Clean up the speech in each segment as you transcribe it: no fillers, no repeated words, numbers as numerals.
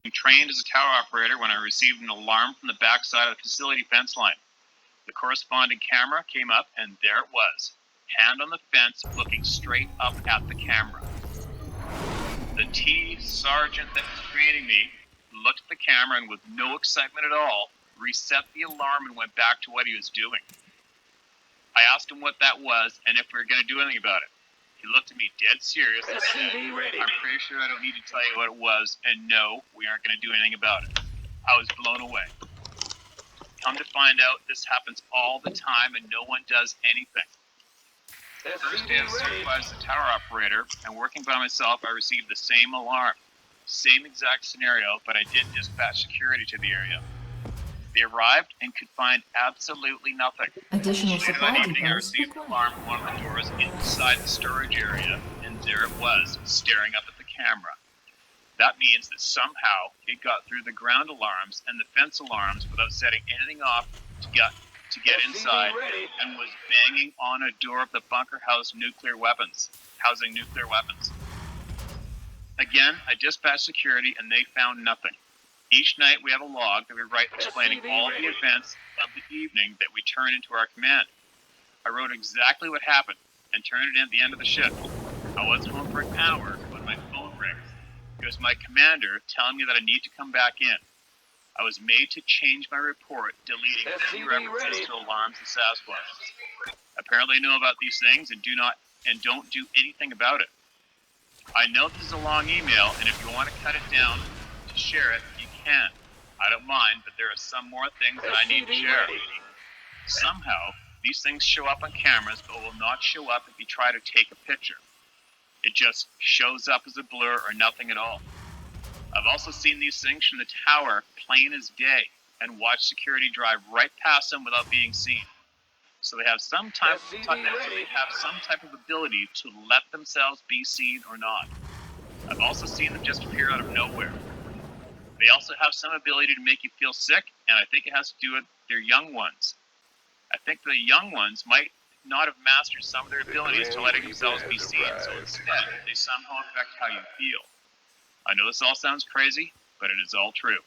Trained as a tower operator when I received an alarm from the backside of the facility fence line. The corresponding camera came up, and there it was, hand on the fence, looking straight up at the camera. The T sergeant that was training me looked at the camera and, with no excitement at all, reset the alarm and went back to what he was doing. I asked him what that was and if we were going to do anything about it. He looked at me dead serious and said, "I'm pretty sure I don't need to tell you what it was, and no, we aren't going to do anything about it." I was blown away. Come to find out, this happens all the time and no one does anything. First day I was supervised as a tower operator, and working by myself, I received the same alarm. Same exact scenario, but I did dispatch security to the area. They arrived and could find absolutely nothing. Additional Later supply that evening, I depots received an required. alarm from one of the doors inside the storage area, and there it was, staring up at the camera. That means that somehow it got through the ground alarms and the fence alarms without setting anything off to get inside, and was banging on a door of the bunker housing nuclear weapons. Again, I dispatched security and they found nothing. Each night we have a log that we write explaining all the events of the evening that we turn into our command. I wrote exactly what happened and turned it in at the end of the shift. I wasn't home for an hour when my phone rings. It was my commander telling me that I need to come back in. I was made to change my report, deleting any references to alarms and Sasquatch. Apparently I know about these things and don't do anything about it. I know this is a long email, and if you want to cut it down to share it, you can. I don't mind, but there are some more things that I need to share. Somehow, these things show up on cameras, but will not show up if you try to take a picture. It just shows up as a blur or nothing at all. I've also seen these things from the tower plain as day and watched security drive right past them without being seen. So they have some type of ability to let themselves be seen or not. I've also seen them just appear out of nowhere. They also have some ability to make you feel sick, and I think it has to do with their young ones. I think the young ones might not have mastered some of their abilities to letting themselves be seen, so instead they somehow affect how you feel. I know this all sounds crazy, but it is all true.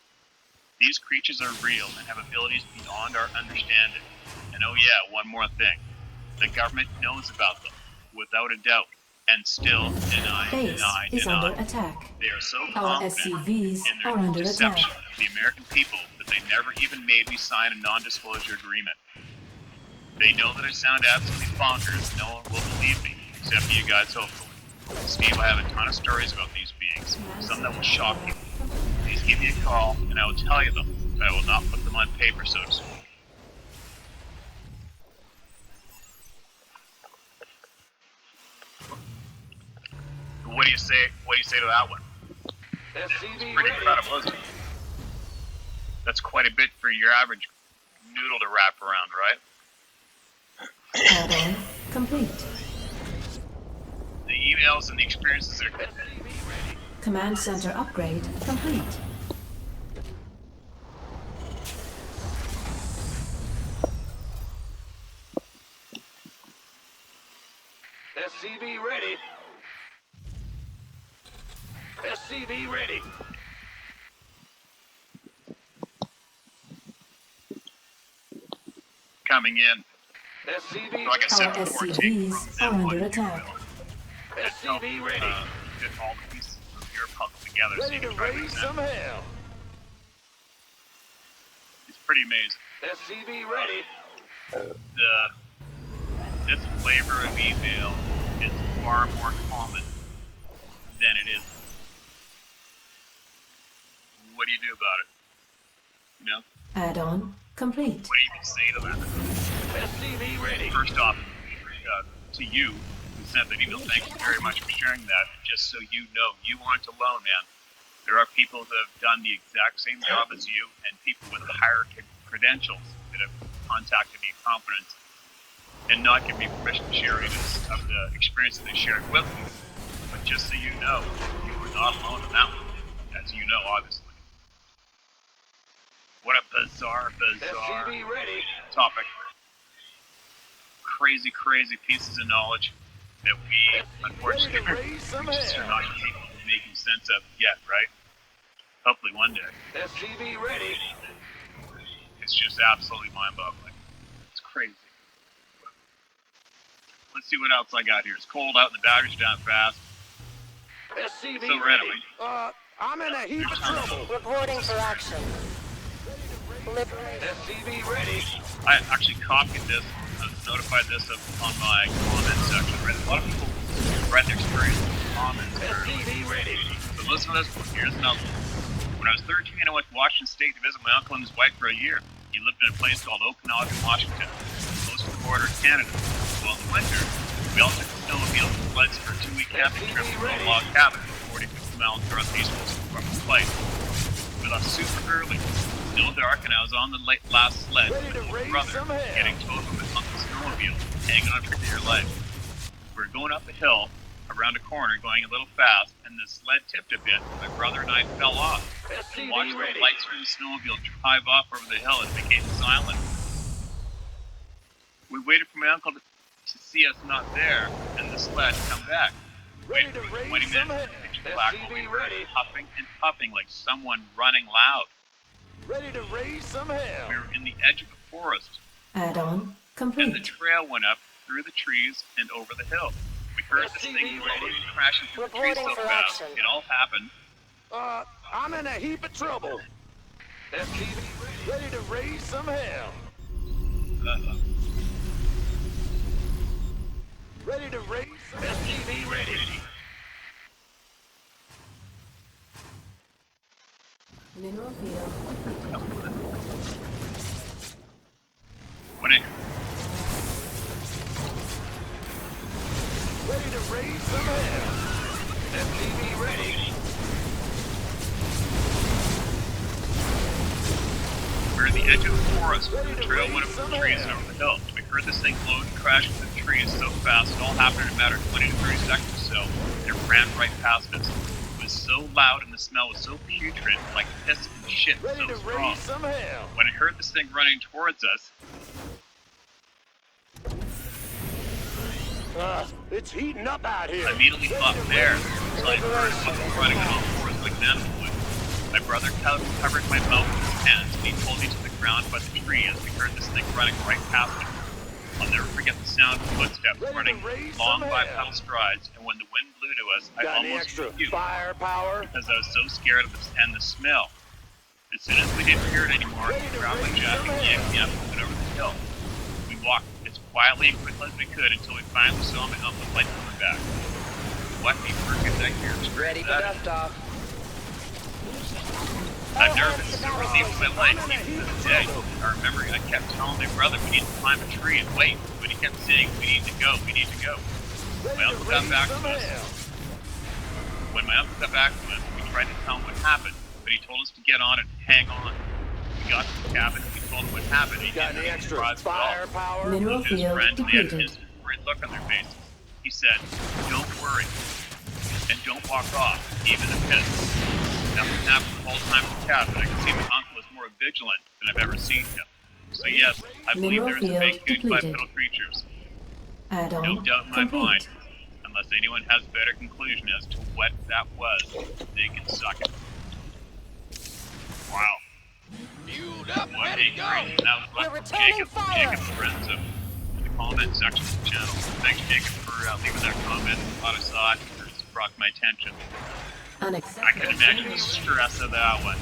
These creatures are real and have abilities beyond our understanding. And oh yeah, one more thing. The government knows about them, without a doubt, and still deny. Base is under attack. They are so Our confident SCVs in are their under deception attack. of the American people that they never even made me sign a non-disclosure agreement. They know that I sound absolutely bonkers. No one will believe me, except you guys, hopefully. Steve, I have a ton of stories about these beings, some that will shock you. Please give me a call, and I will tell you them, but I will not put them on paper, so to speak. What do you say? What do you say to that one? It's pretty incredible, isn't it? That's quite a bit for your average noodle to wrap around, right? Add-on complete. The emails and the experiences are good. Command center upgrade complete. SCV ready. SCV ready. Coming in. SCV Like I said Our before, take SCVs from are them under what you attack. will. SCV ready. Get all the pieces of your puzzle together so Ready you to can try to raise present some it. hell. It's pretty amazing. SCV ready. This flavor of email is far more common than it is. What do you do about it? You know? Add-on complete. What do you even say to that? SCV ready. First off, to you who sent that email, thank you very much for sharing that. Just so you know, you aren't alone, man. There are people that have done the exact same job as you, and people with higher credentials that have contacted me in confidence and not given me permission to share any of the experience that they shared with me. But just so you know, you are not alone in that one, as you know, obviously. What a bizarre SCV ready. topic. Crazy pieces of knowledge that we, unfortunately, Ready to raise some just are hell. not capable of making sense of yet, right? Hopefully one day. SCV ready. It's just absolutely mind-boggling. It's crazy. Let's see what else I got here. It's cold out and the battery's down fast. SCV So ready. readily. I'm in a heap of trouble. Reporting for action. Liberate. SCV ready. I actually copied this, notified this on my comment section. Right? A lot of people write their experience in the comments. SCV ready. So listen to this one. Here's another one. When I was 13, I went to Washington State to visit my uncle and his wife for a year. He lived in a place called Okanagan, Washington, close to the border of Canada. Well, in the winter, we all took the snowmobile and sleds for a 2-week camping trip to a log cabin 40 50 miles northeast from the place. We left super early, still dark, and I was on the last sled with my brother, getting towed from his uncle's snowmobile, hanging on for dear life. We were going up a hill, around a corner, going a little fast, and the sled tipped a bit. My brother and I fell off. We watched the lights from the snowmobile drive off over the hill and it became silent. We waited for my uncle to see us not there, and the sled come back. Ready Waited to for raise 20 some minutes. hell. Pitch black, SCV we heard ready. puffing and puffing like someone running loud. Ready to raise some hell. We were in the edge of a forest, Add-on and the complete. trail went up through the trees and over the hill. We heard this SCV thing ready. crashing through the trees so Reporting for fast. action. It all happened. I'm in a heap of trouble. SCV ready to raise some hell. Ready to raise some SCV ready. Mineral field completed. When it Ready to raise some hell. SCV ready. we were in the edge of the forest, the trail went up the trees and over the hill. We heard this thing float and crash into the trees so fast, it all happened in a matter of 20 to 30 seconds or so, and it ran right past us. It was so loud and the smell was so putrid, like piss and shit, Ready so to strong. raise some hell. When I heard this thing running towards us, It's heating up out here. I immediately thought there, so I heard something running on all fours like an animal would. My brother covered my mouth with his hands, and he pulled me to the ground by the tree as we heard this thing running right past him. I'll never forget the sound of footsteps running long bipedal strides, and when the wind blew to us, I Got any almost extra puked firepower? because I was so scared of this and the smell. As soon as we didn't hear it anymore, he grabbed my jacket and yanked me up and went over the hill. We walked as quietly and quickly as we could until we finally saw my uncle's light coming back. What a perfect that here. Ready for dust off. I've never been so relieved in my life, even to this day. I remember I kept telling my brother we need to climb a tree and wait, but he kept saying, we need to go, we need to go. My uncle got back to us. When my uncle got back to us, we tried to tell him what happened, but he told us to get on and hang on. We got to the cabin, we told him what happened, and he Got didn't any seem extra surprised at all. firepower? Mineral His field friends, and they had an depleted. instant worried look on their faces. He said, don't worry, and don't walk off, even if it's nothing happened the whole time in the cabin. I can see my uncle is more vigilant than I've ever seen him. So yes, I believe there is a big, huge bipedal creatures. Add-on No doubt in my mind. complete. Unless anyone has a better conclusion as to what that was, they can suck it. Wow. Fueled up, What ready a to go. great. That was We're what returning Jacob, fire. Jacob's friends in the comment section of the channel. Thanks, Jacob, for leaving that comment. I thought I saw it. It's brought to my attention. I Unacceptable. can imagine the stress of that one.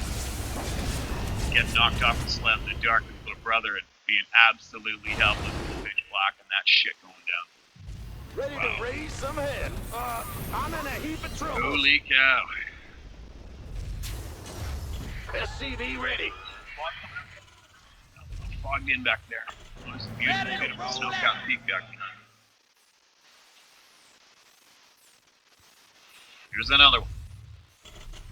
Getting knocked off the sled in the dark with little brother and being absolutely helpless with the pitch black and that shit going down. Ready to raise some head. I'm in a heap of trouble. Holy cow. SCV ready. Fogged in back there. Oh, it's a beautiful bit of a snow-capped peak back behind. Here's another one.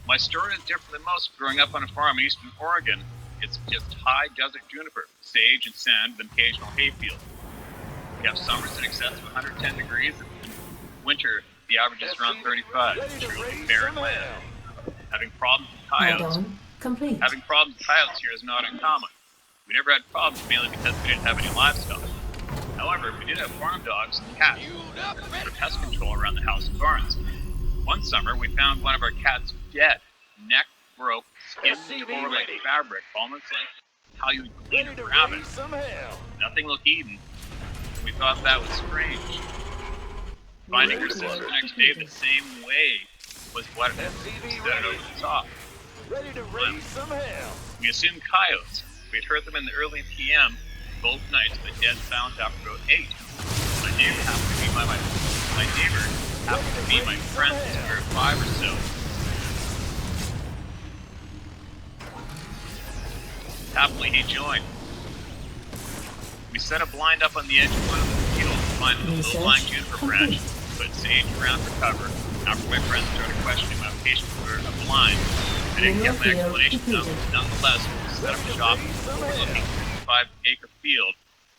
My story is different than most. Growing up on a farm in eastern Oregon, it's just high desert juniper, sage and sand, with an occasional hayfield. We have summers in excess of 110 degrees, and in winter, the average is around 35. Ready to Truly raise barren some land. hell. Having problems with coyotes. Add-on complete. Having problems with coyotes here is not uncommon. We never had problems mainly because we didn't have any livestock. However, we did have farm dogs and cats for pest control around the house and barns. One summer, we found one of our cats dead, neck broke, skin tore like fabric, almost like how you would clean a rabbit. Some hell. Nothing looked eaten. We thought that was strange. Finding ourselves the next day the same way was what set it over the top. Ready to raise some hell. We assumed coyotes. We had heard them in the early PM both nights, but dead found after about 8. My neighbor happened to be my friend since we were 5 or so. Happily he joined. We set a blind up on the edge of one of the fields to find a low-lying juniper branch, put sage around for cover. After my friends started questioning my location for a blind, I didn't get my explanation. Nonetheless, we set up shop overlooking a 55-acre field,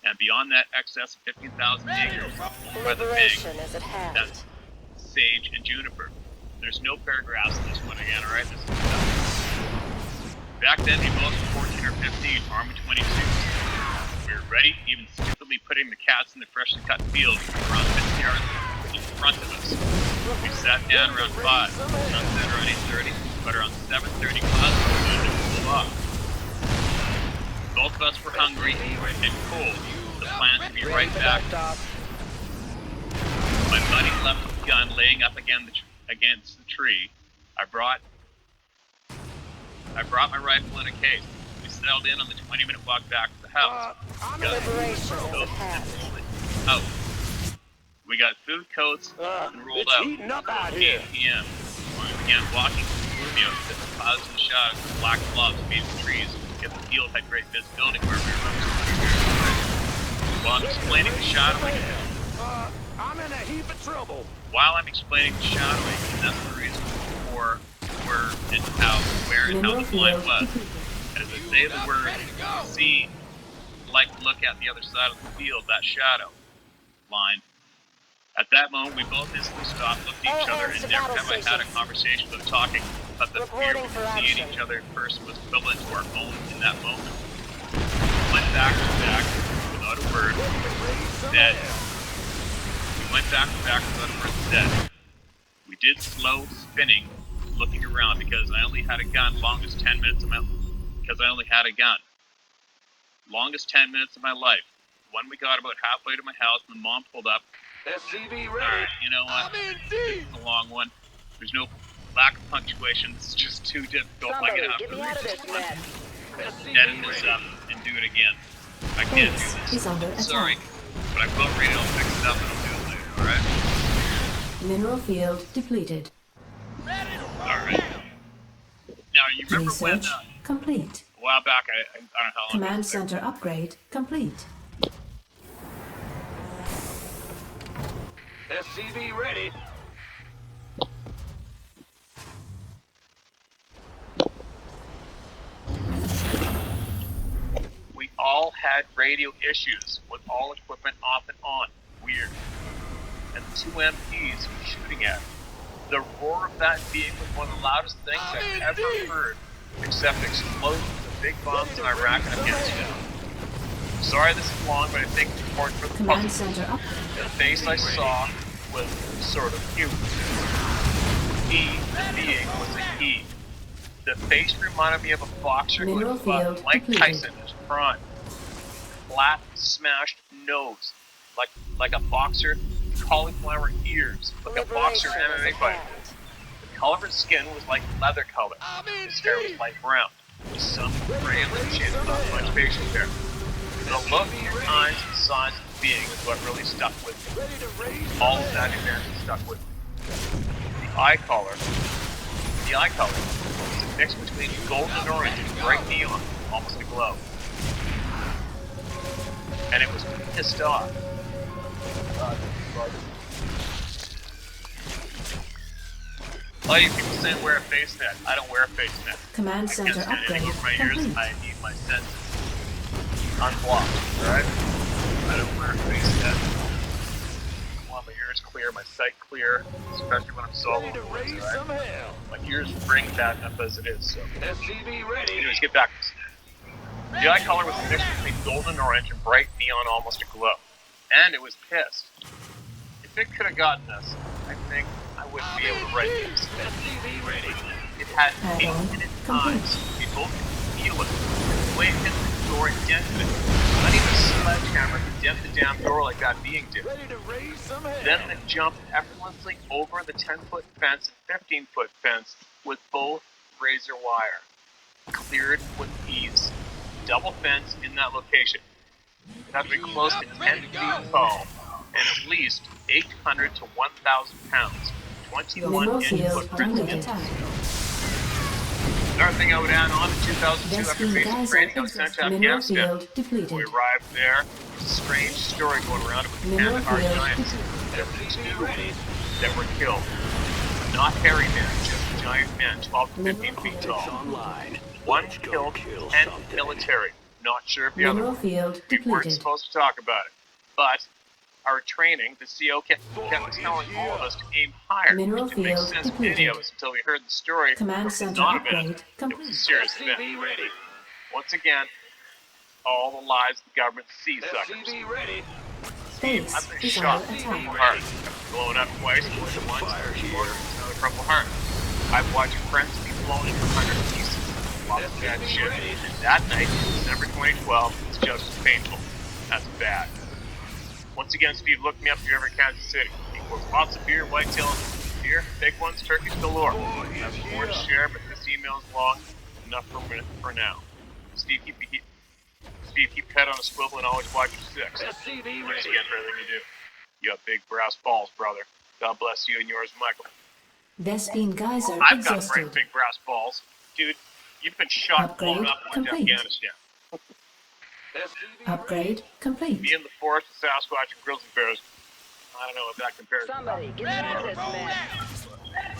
and beyond that excess of 15,000 acres, by the bank, Liberation is at hand. that's sage and juniper. There's no paragraphs in this one again, alright? This is back then, we both were 14 or 15, armed with 22s. We were ready, even stupidly putting the cats in the freshly cut field around 50 yards in front of us. We sat down around 5, sunset around 8:30, but around 7:30, clouds began to cool off. Both of us were hungry and cold. The plan to be right back. My buddy left his gun laying up against the tree. I brought my rifle in a case. We settled in on the 20-minute walk back to the house. Liberation is at hand. Out. We got food, coats, and rolled out. Heating up out 8 here. p.m. When we began walking through the ocean, the clouds and shadows of black blobs made the trees, yet the field had great visibility where we were from. While I'm explaining the shadowing, I'm in a heap of trouble. and that's the reason for where and how the blind was. And as I say the word, see, like look at the other side of the field, that shadow line. At that moment, we both instantly stopped, looked at each other, and never have I had a conversation without talking. But the fear of seeing each other in person was equivalent to our own in that moment. We went back to back without a word, dead. We did slow spinning, looking around because I only had a gun. Longest 10 minutes of my life. When we got about halfway to my house, my mom pulled up. SCV ready. Alright, you know what? I'm in This deep. is a long one. There's no lack of punctuation. It's just too difficult. I get Get me out of this mess. edit this up and do it again. I can't do Base this. is under Sorry, attack. but I will read it. I'll fix it up and I'll do it later. Alright? Mineral field depleted. Alright. Now, you remember when, Research complete. a while back, I don't know how long Command it was there. center upgrade complete. SCV ready. We all had radio issues with all equipment off and on. Weird. And the 2 MPs were shooting at it. The roar of that being was one of the loudest things I've ever heard, except explosions of big bombs in Iraq and Afghanistan. Sorry this is long, but I think it's important for the Command public. center upgrade. The face I saw was sort of human. He, the being, was a he. The face reminded me of a boxer who Mineral had fought field Mike depleted. Tyson in his prime. Flat, smashed nose, like a boxer, cauliflower ears, like a boxer Liberation is MMA at fighter. hand. The color of his skin was like leather color. His hair was light brown, with some gray on the chin, not much facial hair. The look in your eyes and the size of the being is what really stuck with me. Ready to raise. All of that event stuck with me. The eye color was a mix between gold and orange and bright neon, almost a glow. And it was pissed off. A lot of you people say wear a face net. I don't wear a face net. Command I center can't stand upgrade anything over my ears. complete. I need my senses unblocked, alright? I don't wear a face net. I want my ears clear, my sight clear, especially when I'm solo. Ready to raise some hell. My ears ring that enough as it is, so. SCV ready. Anyways, get back to this. The eye color was a mix between golden orange and bright neon, almost a glow. And it was pissed. If it could have gotten us, I think I wouldn't be able to write this. SCV ready. It had Add-on 8-minute complete. times. We both could feel it. The way it hit the door and dented it. Not even a sledgehammer could dent the damn door like that being did. Ready to raise some hell. Then it jumped effortlessly over the 10-foot fence and 15-foot fence with both razor wire. Cleared with ease. Double fence in that location. It had to be close to 10 feet tall and at least 800 to 1,000 pounds. Mineral 21-inch field footprints under in. attack. Another thing I would add on in 2002 after Vespine basic geyser training, I was sent to Mineral Afghanistan. field When depleted. we arrived there, there's a strange story going around about Mineral Kandahar field giants. There were 2 that were killed. Not hairy men, just giant men, 12 to 15 feet tall. Online. 1 killed, 10 military. Not sure if the other Mineral one. field We weren't depleted. supposed to talk about it. But our training, the CO kept telling all of us to aim higher. Mineral It didn't make field sense to any depleted. of us until we heard the story. Command It was center not a event. upgrade It was a complete. serious event. SCV ready. Once again, all the lies the government sees suckers. SCV ready. Base I've been is shot under in Purple attack. Heart. I've blown up twice, more than once. Fire here. Ordered another Purple Heart. I've watched friends be blown into 100 pieces. Lots of bad shit. And that night, December 2012, it's just as painful. That's bad. Once again, Steve, look me up if you're ever in Kansas City. Equals lots of beer, whitetail, beer, big ones, turkeys galore. I have more to share, but this email is long enough for now. Steve, keep your head on a swivel and always watch your 6. SCV Thanks ready. again for everything you do. You have big brass balls, brother. God bless you and yours, Michael. Vespine geyser I've got exhausted. big brass balls. Dude, you've been shot, blown Upgrade up, and went to complete. Afghanistan. SCV Upgrade complete. Be in the forest with Sasquatch and grizzly bears. I don't know if that compares. Somebody, get out of this mess.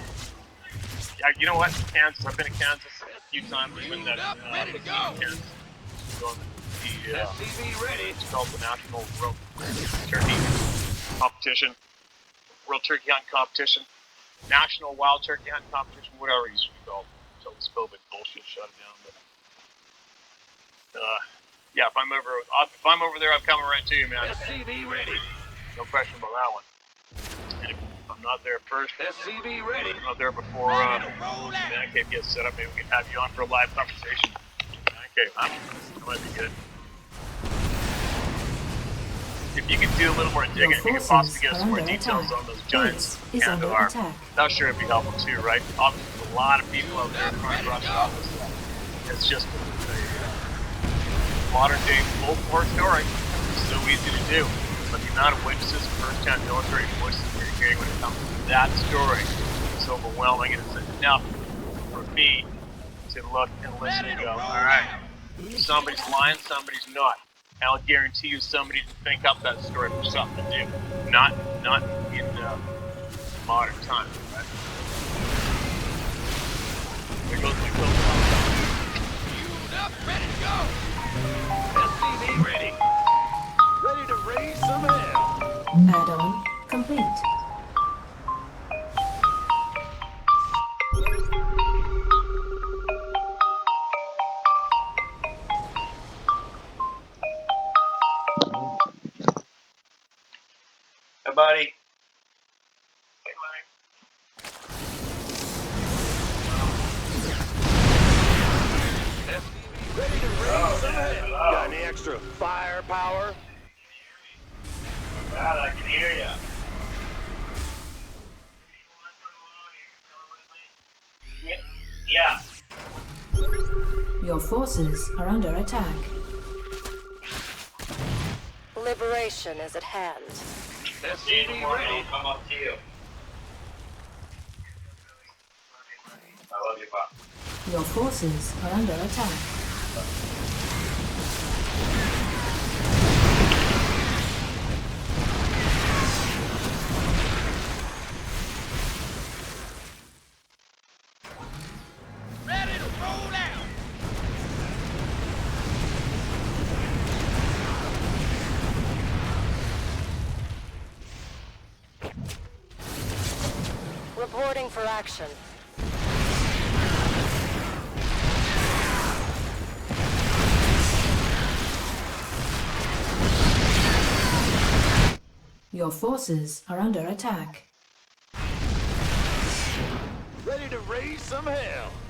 Yeah, you know what? Kansas. I've been to Kansas a few times. I've been to Kansas. Going to the, SCV ready. it's called the National World Turkey Competition. World Turkey Hunt Competition. National Wild Turkey Hunt Competition. Whatever it used to be called. So this COVID bullshit shut it down. But, yeah, if I'm over there, I'm coming right to you, man. SCV ready. No question about that one. And if I'm not there first, SCV ready. I'm not there before the man cave gets set up. Maybe we can have you on for a live conversation. Man cave, huh? That might be good. If you could do a little more digging, if you could possibly get us more details on those giants in Base is under Kandahar, attack. that sure would be helpful too, right? Obviously, there's a lot of people out there trying to brush it off this stuff. It's just a modern day folklore story. It's so easy to do. But the amount of witnesses, first-hand military voices we're hearing when it comes to that story is overwhelming, and it's enough for me to look and listen and go, all right, somebody's lying, somebody's not. And I'll guarantee you somebody to think up that story for something to do. Not in modern times, right? There goes my coat. Ready to go. SCV ready. Ready to raise some hell. Add-on complete. Hey, buddy. SCV ready to raise some hell. Got any extra firepower? God, I can hear you. Yeah. Your forces are under attack. Liberation is at hand. SCV ready. Come up to you. I love you, Bob. Your forces are under attack. Ready to roll out. Reporting for action. Your forces are under attack. Ready to raise be some hell.